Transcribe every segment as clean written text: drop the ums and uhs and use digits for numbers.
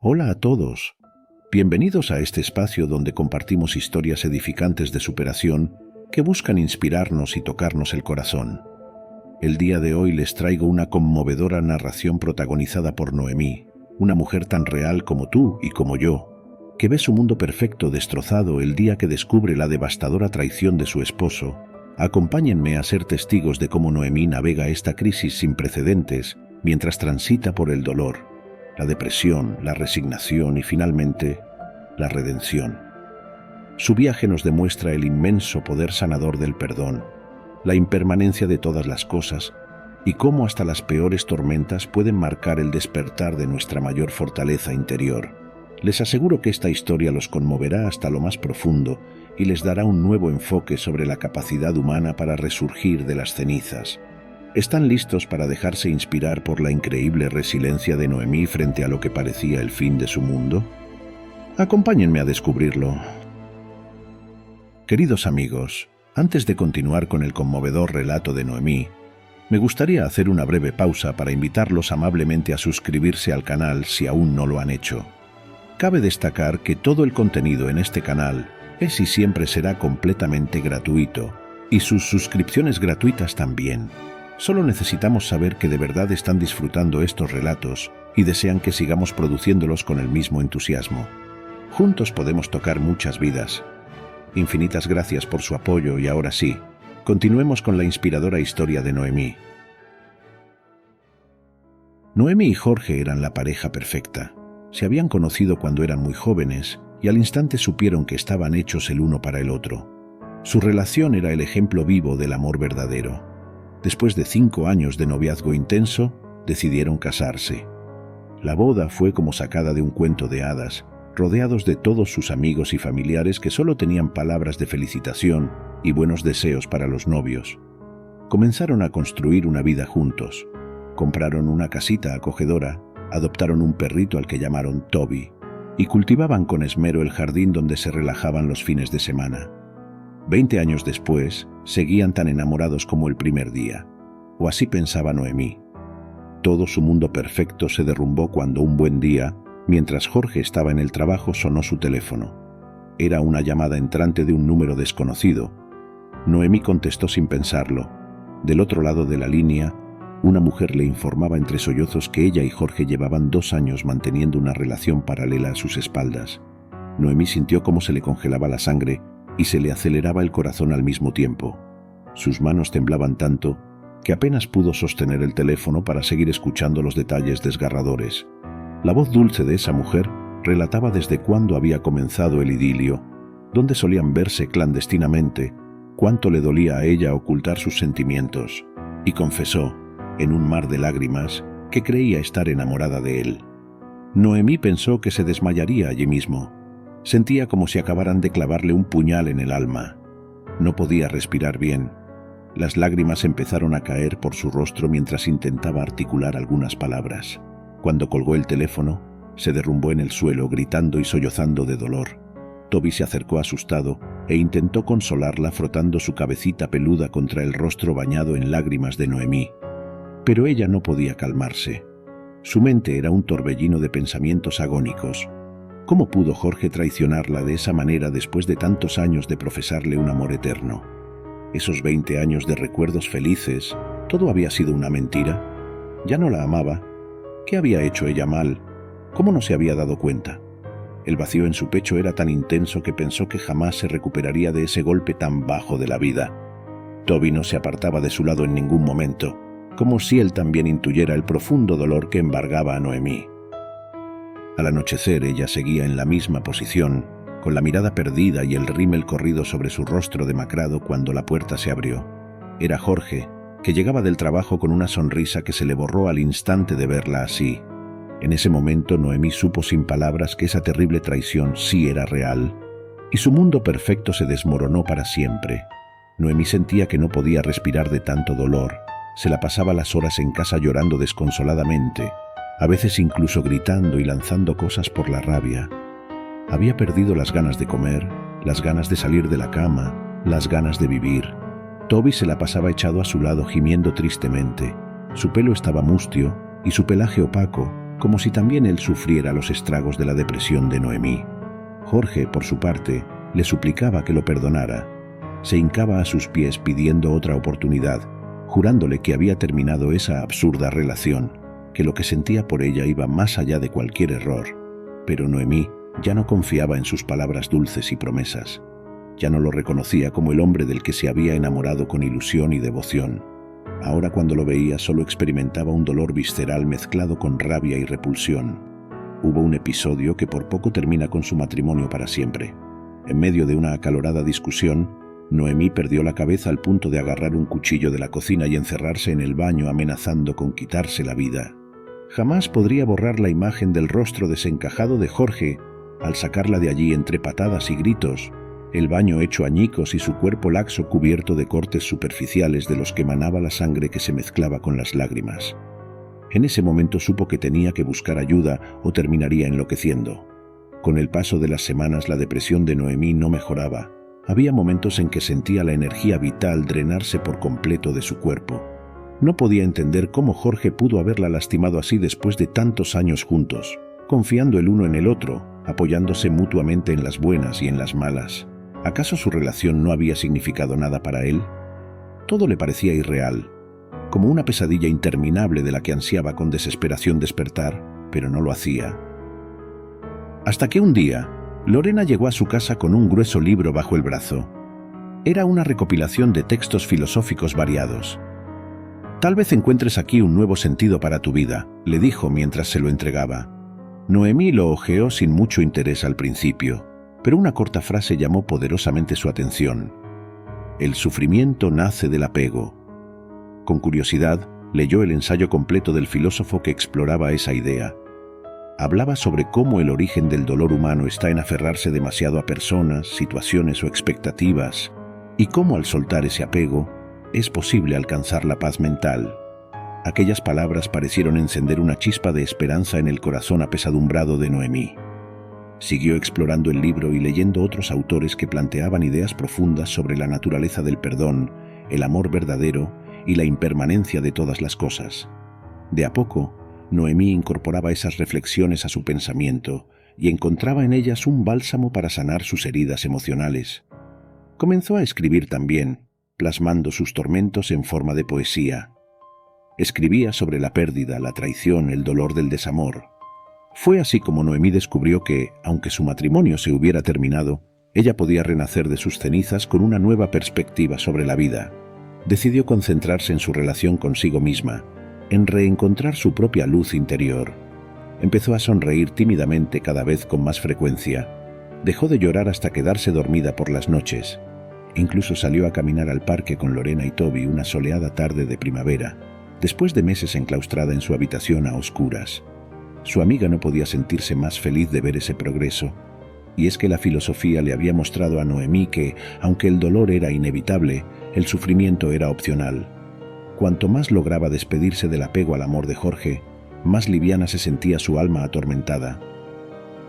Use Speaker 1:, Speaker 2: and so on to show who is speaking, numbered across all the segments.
Speaker 1: Hola a todos. Bienvenidos a este espacio donde compartimos historias edificantes de superación que buscan inspirarnos y tocarnos el corazón. El día de hoy les traigo una conmovedora narración protagonizada por Noemí, una mujer tan real como tú y como yo, que ve su mundo perfecto destrozado el día que descubre la devastadora traición de su esposo. Acompáñenme a ser testigos de cómo Noemí navega esta crisis sin precedentes mientras transita por el dolor, la depresión, la resignación y finalmente la redención. Su viaje nos demuestra el inmenso poder sanador del perdón, la impermanencia de todas las cosas y cómo hasta las peores tormentas pueden marcar el despertar de nuestra mayor fortaleza interior. Les aseguro que esta historia los conmoverá hasta lo más profundo y les dará un nuevo enfoque sobre la capacidad humana para resurgir de las cenizas. ¿Están listos para dejarse inspirar por la increíble resiliencia de Noemí frente a lo que parecía el fin de su mundo? Acompáñenme a descubrirlo. Queridos amigos, antes de continuar con el conmovedor relato de Noemí, me gustaría hacer una breve pausa para invitarlos amablemente a suscribirse al canal si aún no lo han hecho. Cabe destacar que todo el contenido en este canal es y siempre será completamente gratuito, y sus suscripciones gratuitas también. Solo necesitamos saber que de verdad están disfrutando estos relatos y desean que sigamos produciéndolos con el mismo entusiasmo. Juntos podemos tocar muchas vidas. Infinitas gracias por su apoyo y ahora sí, continuemos con la inspiradora historia de Noemí. Noemí y Jorge eran la pareja perfecta. Se habían conocido cuando eran muy jóvenes y al instante supieron que estaban hechos el uno para el otro. Su relación era el ejemplo vivo del amor verdadero. Después de 5 años de noviazgo intenso, decidieron casarse. La boda fue como sacada de un cuento de hadas, rodeados de todos sus amigos y familiares que solo tenían palabras de felicitación y buenos deseos para los novios. Comenzaron a construir una vida juntos. Compraron una casita acogedora, adoptaron un perrito al que llamaron Toby, y cultivaban con esmero el jardín donde se relajaban los fines de semana. 20 años después, seguían tan enamorados como el primer día, o así pensaba Noemí. Todo su mundo perfecto se derrumbó cuando un buen día, mientras Jorge estaba en el trabajo, sonó su teléfono. Era una llamada entrante de un número desconocido. Noemí contestó sin pensarlo. Del otro lado de la línea, una mujer le informaba entre sollozos que ella y Jorge llevaban 2 años manteniendo una relación paralela a sus espaldas. Noemí sintió cómo se le congelaba la sangre y se le aceleraba el corazón al mismo tiempo. Sus manos temblaban tanto que apenas pudo sostener el teléfono para seguir escuchando los detalles desgarradores. La voz dulce de esa mujer relataba desde cuándo había comenzado el idilio, dónde solían verse clandestinamente, cuánto le dolía a ella ocultar sus sentimientos, y confesó, en un mar de lágrimas, que creía estar enamorada de él. Noemí pensó que se desmayaría allí mismo. Sentía como si acabaran de clavarle un puñal en el alma. No podía respirar bien. Las lágrimas empezaron a caer por su rostro mientras intentaba articular algunas palabras. Cuando colgó el teléfono, se derrumbó en el suelo gritando y sollozando de dolor. Toby se acercó asustado e intentó consolarla frotando su cabecita peluda contra el rostro bañado en lágrimas de Noemí. Pero ella no podía calmarse. Su mente era un torbellino de pensamientos agónicos. ¿Cómo pudo Jorge traicionarla de esa manera después de tantos años de profesarle un amor eterno? Esos 20 años de recuerdos felices, ¿todo había sido una mentira? ¿Ya no la amaba? ¿Qué había hecho ella mal? ¿Cómo no se había dado cuenta? El vacío en su pecho era tan intenso que pensó que jamás se recuperaría de ese golpe tan bajo de la vida. Toby no se apartaba de su lado en ningún momento, como si él también intuyera el profundo dolor que embargaba a Noemí. Al anochecer ella seguía en la misma posición, con la mirada perdida y el rímel corrido sobre su rostro demacrado cuando la puerta se abrió. Era Jorge, que llegaba del trabajo con una sonrisa que se le borró al instante de verla así. En ese momento Noemí supo sin palabras que esa terrible traición sí era real, y su mundo perfecto se desmoronó para siempre. Noemí sentía que no podía respirar de tanto dolor. Se la pasaba las horas en casa llorando desconsoladamente, a veces incluso gritando y lanzando cosas por la rabia. Había perdido las ganas de comer, las ganas de salir de la cama, las ganas de vivir. Toby se la pasaba echado a su lado gimiendo tristemente. Su pelo estaba mustio y su pelaje opaco, como si también él sufriera los estragos de la depresión de Noemí. Jorge, por su parte, le suplicaba que lo perdonara. Se hincaba a sus pies pidiendo otra oportunidad, jurándole que había terminado esa absurda relación, que lo que sentía por ella iba más allá de cualquier error. Pero Noemí ya no confiaba en sus palabras dulces y promesas. Ya no lo reconocía como el hombre del que se había enamorado con ilusión y devoción. Ahora, cuando lo veía, solo experimentaba un dolor visceral mezclado con rabia y repulsión. Hubo un episodio que por poco termina con su matrimonio para siempre. En medio de una acalorada discusión, Noemí perdió la cabeza al punto de agarrar un cuchillo de la cocina y encerrarse en el baño amenazando con quitarse la vida. Jamás podría borrar la imagen del rostro desencajado de Jorge al sacarla de allí entre patadas y gritos, el baño hecho añicos y su cuerpo laxo cubierto de cortes superficiales de los que emanaba la sangre que se mezclaba con las lágrimas. En ese momento supo que tenía que buscar ayuda o terminaría enloqueciendo. Con el paso de las semanas la depresión de Noemí no mejoraba. Había momentos en que sentía la energía vital drenarse por completo de su cuerpo. No podía entender cómo Jorge pudo haberla lastimado así después de tantos años juntos, confiando el uno en el otro, apoyándose mutuamente en las buenas y en las malas. ¿Acaso su relación no había significado nada para él? Todo le parecía irreal, como una pesadilla interminable de la que ansiaba con desesperación despertar, pero no lo hacía. Hasta que un día, Lorena llegó a su casa con un grueso libro bajo el brazo. Era una recopilación de textos filosóficos variados. «Tal vez encuentres aquí un nuevo sentido para tu vida», le dijo mientras se lo entregaba. Noemí lo hojeó sin mucho interés al principio, pero una corta frase llamó poderosamente su atención. «El sufrimiento nace del apego». Con curiosidad, leyó el ensayo completo del filósofo que exploraba esa idea. Hablaba sobre cómo el origen del dolor humano está en aferrarse demasiado a personas, situaciones o expectativas, y cómo al soltar ese apego, es posible alcanzar la paz mental. Aquellas palabras parecieron encender una chispa de esperanza en el corazón apesadumbrado de Noemí. Siguió explorando el libro y leyendo otros autores que planteaban ideas profundas sobre la naturaleza del perdón, el amor verdadero y la impermanencia de todas las cosas. De a poco, Noemí incorporaba esas reflexiones a su pensamiento y encontraba en ellas un bálsamo para sanar sus heridas emocionales. Comenzó a escribir también, plasmando sus tormentos en forma de poesía. Escribía sobre la pérdida, la traición, el dolor del desamor. Fue así como Noemí descubrió que, aunque su matrimonio se hubiera terminado, ella podía renacer de sus cenizas con una nueva perspectiva sobre la vida. Decidió concentrarse en su relación consigo misma, en reencontrar su propia luz interior. Empezó a sonreír tímidamente cada vez con más frecuencia. Dejó de llorar hasta quedarse dormida por las noches. Incluso salió a caminar al parque con Lorena y Toby una soleada tarde de primavera, después de meses enclaustrada en su habitación a oscuras. Su amiga no podía sentirse más feliz de ver ese progreso. Y es que la filosofía le había mostrado a Noemí que, aunque el dolor era inevitable, el sufrimiento era opcional. Cuanto más lograba despedirse del apego al amor de Jorge, más liviana se sentía su alma atormentada.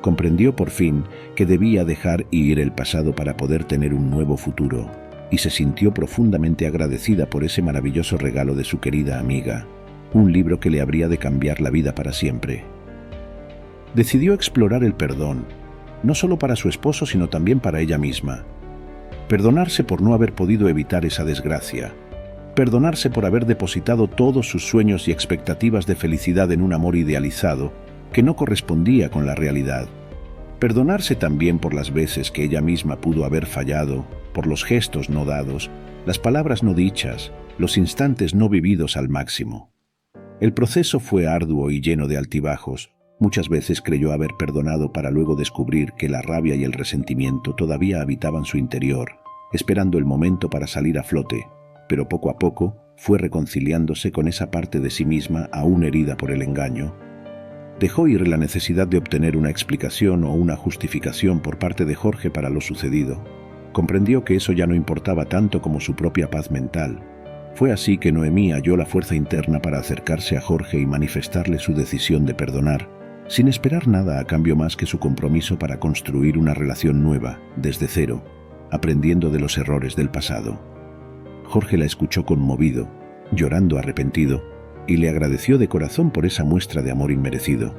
Speaker 1: Comprendió por fin que debía dejar ir el pasado para poder tener un nuevo futuro, y se sintió profundamente agradecida por ese maravilloso regalo de su querida amiga, un libro que le habría de cambiar la vida para siempre. Decidió explorar el perdón, no solo para su esposo sino también para ella misma. Perdonarse por no haber podido evitar esa desgracia. Perdonarse por haber depositado todos sus sueños y expectativas de felicidad en un amor idealizado que no correspondía con la realidad. Perdonarse también por las veces que ella misma pudo haber fallado, por los gestos no dados, las palabras no dichas, los instantes no vividos al máximo. El proceso fue arduo y lleno de altibajos. Muchas veces creyó haber perdonado para luego descubrir que la rabia y el resentimiento todavía habitaban su interior, esperando el momento para salir a flote, pero poco a poco fue reconciliándose con esa parte de sí misma aún herida por el engaño. Dejó ir la necesidad de obtener una explicación o una justificación por parte de Jorge para lo sucedido. Comprendió que eso ya no importaba tanto como su propia paz mental. Fue así que Noemí halló la fuerza interna para acercarse a Jorge y manifestarle su decisión de perdonar, sin esperar nada a cambio más que su compromiso para construir una relación nueva, desde cero, aprendiendo de los errores del pasado. Jorge la escuchó conmovido, llorando arrepentido, y le agradeció de corazón por esa muestra de amor inmerecido.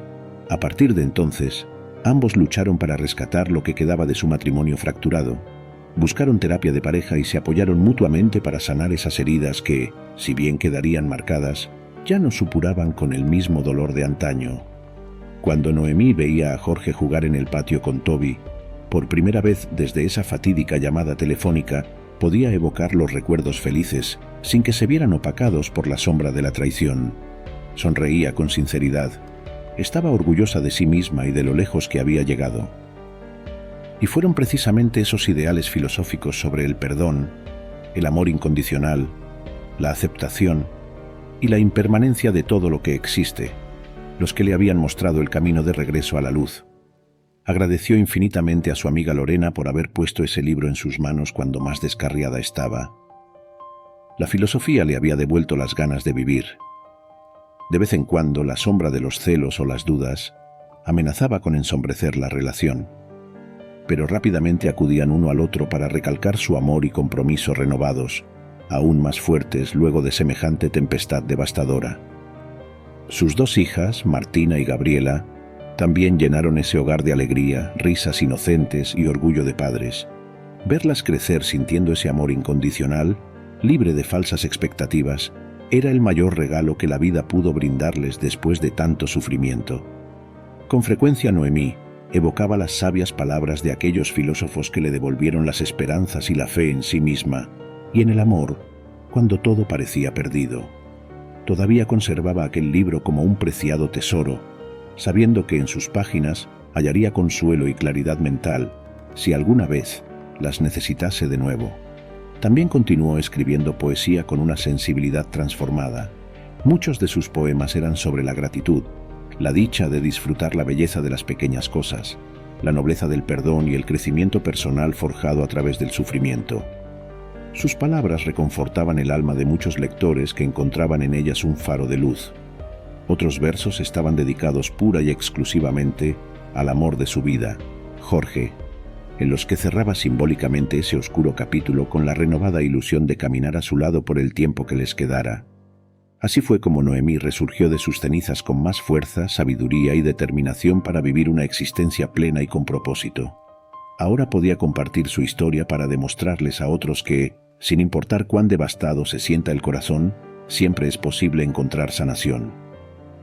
Speaker 1: A partir de entonces, ambos lucharon para rescatar lo que quedaba de su matrimonio fracturado. Buscaron terapia de pareja y se apoyaron mutuamente para sanar esas heridas que, si bien quedarían marcadas, ya no supuraban con el mismo dolor de antaño. Cuando Noemí veía a Jorge jugar en el patio con Toby, por primera vez desde esa fatídica llamada telefónica, podía evocar los recuerdos felices, sin que se vieran opacados por la sombra de la traición. Sonreía con sinceridad. Estaba orgullosa de sí misma y de lo lejos que había llegado. Y fueron precisamente esos ideales filosóficos sobre el perdón, el amor incondicional, la aceptación y la impermanencia de todo lo que existe, los que le habían mostrado el camino de regreso a la luz. Agradeció infinitamente a su amiga Lorena por haber puesto ese libro en sus manos cuando más descarriada estaba. La filosofía le había devuelto las ganas de vivir. De vez en cuando, la sombra de los celos o las dudas amenazaba con ensombrecer la relación, pero rápidamente acudían uno al otro para recalcar su amor y compromiso renovados, aún más fuertes luego de semejante tempestad devastadora. Sus dos hijas, Martina y Gabriela, también llenaron ese hogar de alegría, risas inocentes y orgullo de padres. Verlas crecer sintiendo ese amor incondicional, libre de falsas expectativas, era el mayor regalo que la vida pudo brindarles después de tanto sufrimiento. Con frecuencia Noemí evocaba las sabias palabras de aquellos filósofos que le devolvieron las esperanzas y la fe en sí misma y en el amor cuando todo parecía perdido. Todavía conservaba aquel libro como un preciado tesoro, sabiendo que en sus páginas hallaría consuelo y claridad mental si alguna vez las necesitase de nuevo. También continuó escribiendo poesía con una sensibilidad transformada. Muchos de sus poemas eran sobre la gratitud, la dicha de disfrutar la belleza de las pequeñas cosas, la nobleza del perdón y el crecimiento personal forjado a través del sufrimiento. Sus palabras reconfortaban el alma de muchos lectores que encontraban en ellas un faro de luz. Otros versos estaban dedicados pura y exclusivamente al amor de su vida, Jorge, en los que cerraba simbólicamente ese oscuro capítulo con la renovada ilusión de caminar a su lado por el tiempo que les quedara. Así fue como Noemí resurgió de sus cenizas con más fuerza, sabiduría y determinación para vivir una existencia plena y con propósito. Ahora podía compartir su historia para demostrarles a otros que, sin importar cuán devastado se sienta el corazón, siempre es posible encontrar sanación.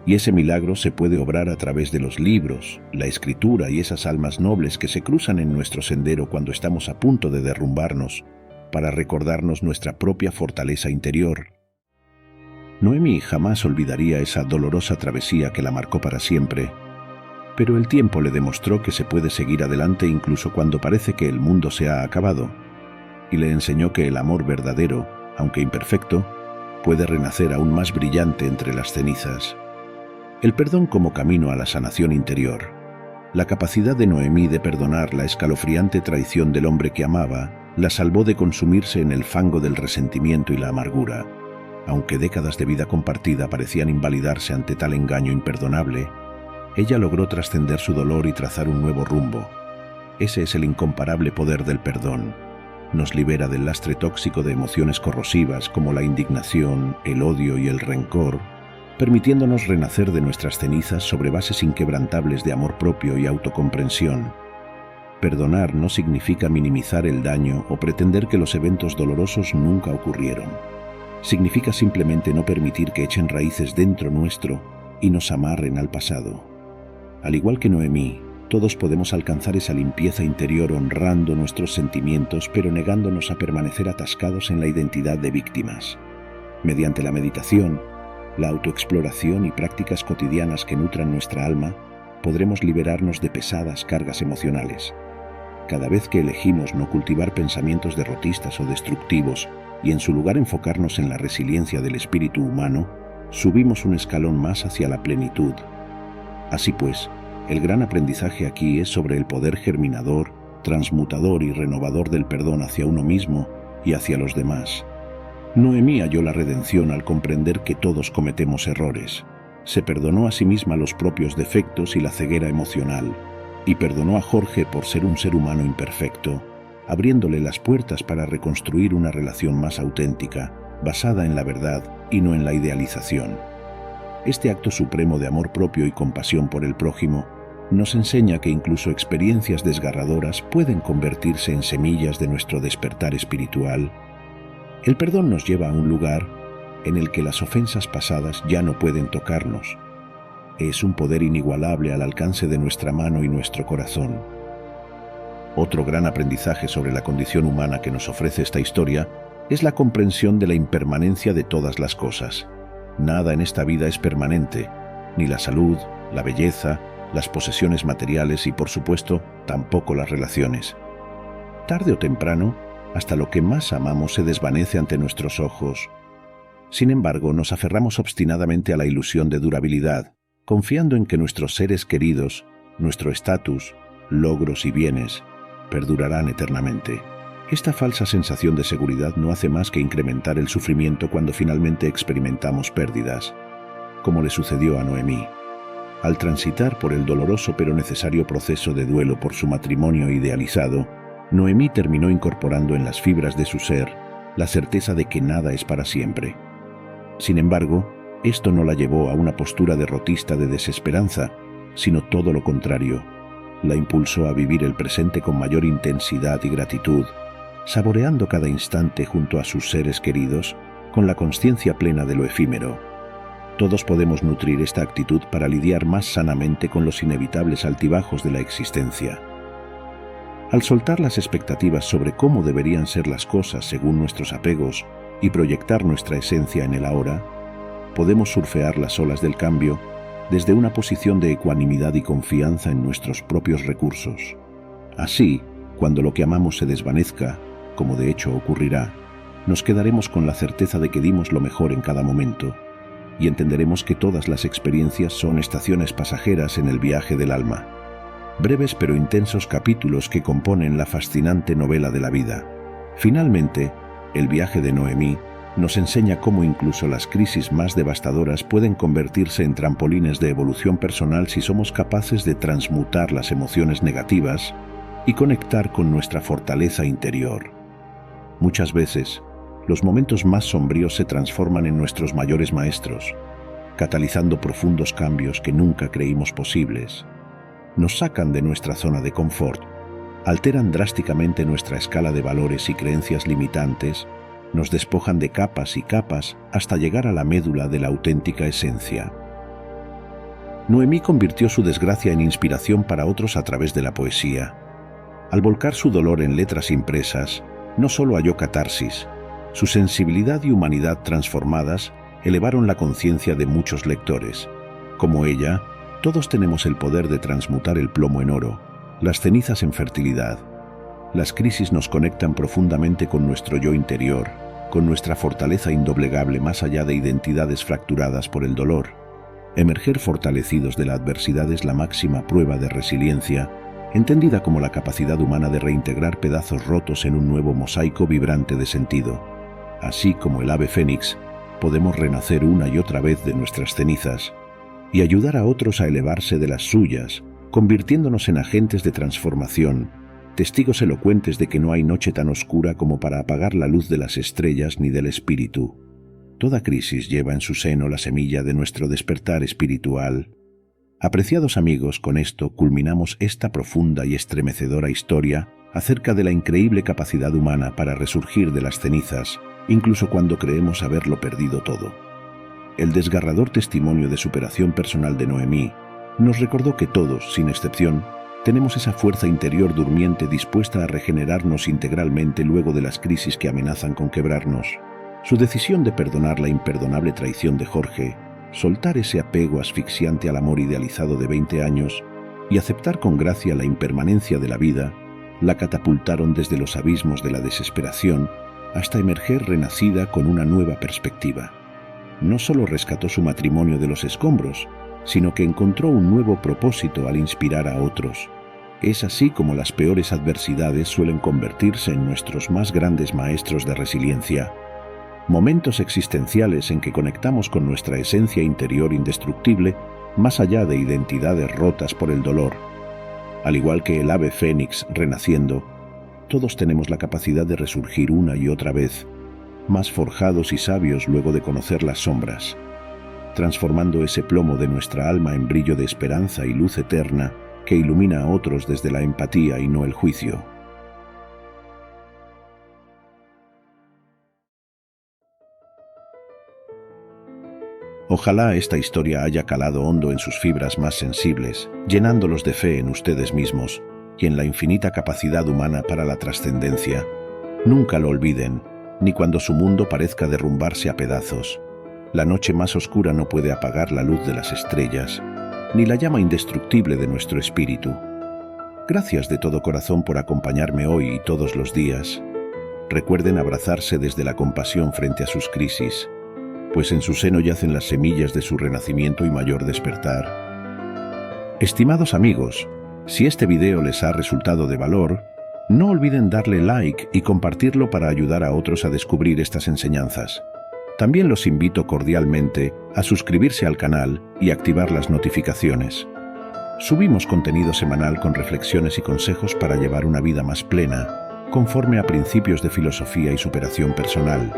Speaker 1: Y ese milagro se puede obrar a través de los libros, la escritura y esas almas nobles que se cruzan en nuestro sendero cuando estamos a punto de derrumbarnos, para recordarnos nuestra propia fortaleza interior. Noemí jamás olvidaría esa dolorosa travesía que la marcó para siempre, pero el tiempo le demostró que se puede seguir adelante incluso cuando parece que el mundo se ha acabado, y le enseñó que el amor verdadero, aunque imperfecto, puede renacer aún más brillante entre las cenizas. El perdón como camino a la sanación interior. La capacidad de Noemí de perdonar la escalofriante traición del hombre que amaba la salvó de consumirse en el fango del resentimiento y la amargura. Aunque décadas de vida compartida parecían invalidarse ante tal engaño imperdonable, ella logró trascender su dolor y trazar un nuevo rumbo. Ese es el incomparable poder del perdón. Nos libera del lastre tóxico de emociones corrosivas como la indignación, el odio y el rencor, permitiéndonos renacer de nuestras cenizas sobre bases inquebrantables de amor propio y autocomprensión. Perdonar no significa minimizar el daño o pretender que los eventos dolorosos nunca ocurrieron. Significa simplemente no permitir que echen raíces dentro nuestro y nos amarren al pasado. Al igual que Noemí, todos podemos alcanzar esa limpieza interior honrando nuestros sentimientos, pero negándonos a permanecer atascados en la identidad de víctimas. Mediante la meditación, la autoexploración y prácticas cotidianas que nutran nuestra alma, podremos liberarnos de pesadas cargas emocionales. Cada vez que elegimos no cultivar pensamientos derrotistas o destructivos y en su lugar enfocarnos en la resiliencia del espíritu humano, subimos un escalón más hacia la plenitud. Así pues, el gran aprendizaje aquí es sobre el poder germinador, transmutador y renovador del perdón hacia uno mismo y hacia los demás. Noemí halló la redención al comprender que todos cometemos errores. Se perdonó a sí misma los propios defectos y la ceguera emocional, y perdonó a Jorge por ser un ser humano imperfecto, abriéndole las puertas para reconstruir una relación más auténtica, basada en la verdad y no en la idealización. Este acto supremo de amor propio y compasión por el prójimo nos enseña que incluso experiencias desgarradoras pueden convertirse en semillas de nuestro despertar espiritual. El perdón nos lleva a un lugar en el que las ofensas pasadas ya no pueden tocarnos. Es un poder inigualable al alcance de nuestra mano y nuestro corazón. Otro gran aprendizaje sobre la condición humana que nos ofrece esta historia es la comprensión de la impermanencia de todas las cosas. Nada en esta vida es permanente, ni la salud, la belleza, las posesiones materiales y, por supuesto, tampoco las relaciones. Tarde o temprano, hasta lo que más amamos se desvanece ante nuestros ojos. Sin embargo, nos aferramos obstinadamente a la ilusión de durabilidad, confiando en que nuestros seres queridos, nuestro estatus, logros y bienes, perdurarán eternamente. Esta falsa sensación de seguridad no hace más que incrementar el sufrimiento cuando finalmente experimentamos pérdidas, como le sucedió a Noemí. Al transitar por el doloroso pero necesario proceso de duelo por su matrimonio idealizado, Noemí terminó incorporando en las fibras de su ser la certeza de que nada es para siempre. Sin embargo, esto no la llevó a una postura derrotista de desesperanza, sino todo lo contrario. La impulsó a vivir el presente con mayor intensidad y gratitud, saboreando cada instante junto a sus seres queridos, con la consciencia plena de lo efímero. Todos podemos nutrir esta actitud para lidiar más sanamente con los inevitables altibajos de la existencia. Al soltar las expectativas sobre cómo deberían ser las cosas según nuestros apegos y proyectar nuestra esencia en el ahora, podemos surfear las olas del cambio desde una posición de ecuanimidad y confianza en nuestros propios recursos. Así, cuando lo que amamos se desvanezca, como de hecho ocurrirá, nos quedaremos con la certeza de que dimos lo mejor en cada momento y entenderemos que todas las experiencias son estaciones pasajeras en el viaje del alma, breves pero intensos capítulos que componen la fascinante novela de la vida. Finalmente, el viaje de Noemí nos enseña cómo incluso las crisis más devastadoras pueden convertirse en trampolines de evolución personal si somos capaces de transmutar las emociones negativas y conectar con nuestra fortaleza interior. Muchas veces, los momentos más sombríos se transforman en nuestros mayores maestros, catalizando profundos cambios que nunca creímos posibles. Nos sacan de nuestra zona de confort, alteran drásticamente nuestra escala de valores y creencias limitantes, nos despojan de capas y capas hasta llegar a la médula de la auténtica esencia. Noemí convirtió su desgracia en inspiración para otros a través de la poesía. Al volcar su dolor en letras impresas, no solo halló catarsis, su sensibilidad y humanidad transformadas elevaron la conciencia de muchos lectores. Como ella, todos tenemos el poder de transmutar el plomo en oro, las cenizas en fertilidad. Las crisis nos conectan profundamente con nuestro yo interior, con nuestra fortaleza indoblegable más allá de identidades fracturadas por el dolor. Emerger fortalecidos de la adversidad es la máxima prueba de resiliencia, entendida como la capacidad humana de reintegrar pedazos rotos en un nuevo mosaico vibrante de sentido. Así como el ave fénix, podemos renacer una y otra vez de nuestras cenizas y ayudar a otros a elevarse de las suyas, convirtiéndonos en agentes de transformación, testigos elocuentes de que no hay noche tan oscura como para apagar la luz de las estrellas ni del espíritu. Toda crisis lleva en su seno la semilla de nuestro despertar espiritual. Apreciados amigos, con esto culminamos esta profunda y estremecedora historia acerca de la increíble capacidad humana para resurgir de las cenizas, incluso cuando creemos haberlo perdido todo. El desgarrador testimonio de superación personal de Noemí nos recordó que todos, sin excepción, tenemos esa fuerza interior durmiente dispuesta a regenerarnos integralmente luego de las crisis que amenazan con quebrarnos. Su decisión de perdonar la imperdonable traición de Jorge, soltar ese apego asfixiante al amor idealizado de 20 años y aceptar con gracia la impermanencia de la vida, la catapultaron desde los abismos de la desesperación hasta emerger renacida con una nueva perspectiva. No solo rescató su matrimonio de los escombros, sino que encontró un nuevo propósito al inspirar a otros. Es así como las peores adversidades suelen convertirse en nuestros más grandes maestros de resiliencia. Momentos existenciales en que conectamos con nuestra esencia interior indestructible, más allá de identidades rotas por el dolor. Al igual que el ave fénix renaciendo, todos tenemos la capacidad de resurgir una y otra vez, más forjados y sabios luego de conocer las sombras. transformando ese plomo de nuestra alma en brillo de esperanza y luz eterna que ilumina a otros desde la empatía y no el juicio. Ojalá esta historia haya calado hondo en sus fibras más sensibles, llenándolos de fe en ustedes mismos y en la infinita capacidad humana para la trascendencia. Nunca lo olviden, ni cuando su mundo parezca derrumbarse a pedazos. La noche más oscura no puede apagar la luz de las estrellas, ni la llama indestructible de nuestro espíritu. Gracias de todo corazón por acompañarme hoy y todos los días. Recuerden abrazarse desde la compasión frente a sus crisis, pues en su seno yacen las semillas de su renacimiento y mayor despertar. Estimados amigos, si este video les ha resultado de valor, no olviden darle like y compartirlo para ayudar a otros a descubrir estas enseñanzas. También los invito cordialmente a suscribirse al canal y activar las notificaciones. Subimos contenido semanal con reflexiones y consejos para llevar una vida más plena, conforme a principios de filosofía y superación personal.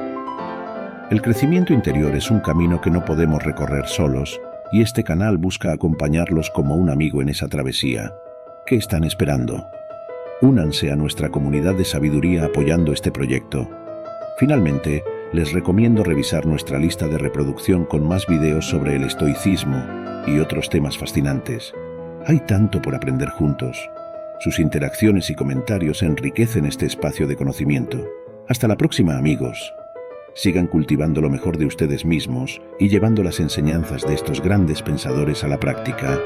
Speaker 1: El crecimiento interior es un camino que no podemos recorrer solos, y este canal busca acompañarlos como un amigo en esa travesía. ¿Qué están esperando? Únanse a nuestra comunidad de sabiduría apoyando este proyecto. Finalmente, les recomiendo revisar nuestra lista de reproducción con más videos sobre el estoicismo y otros temas fascinantes. Hay tanto por aprender juntos. Sus interacciones y comentarios enriquecen este espacio de conocimiento. Hasta la próxima, amigos. Sigan cultivando lo mejor de ustedes mismos y llevando las enseñanzas de estos grandes pensadores a la práctica.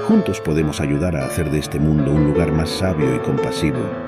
Speaker 1: Juntos podemos ayudar a hacer de este mundo un lugar más sabio y compasivo.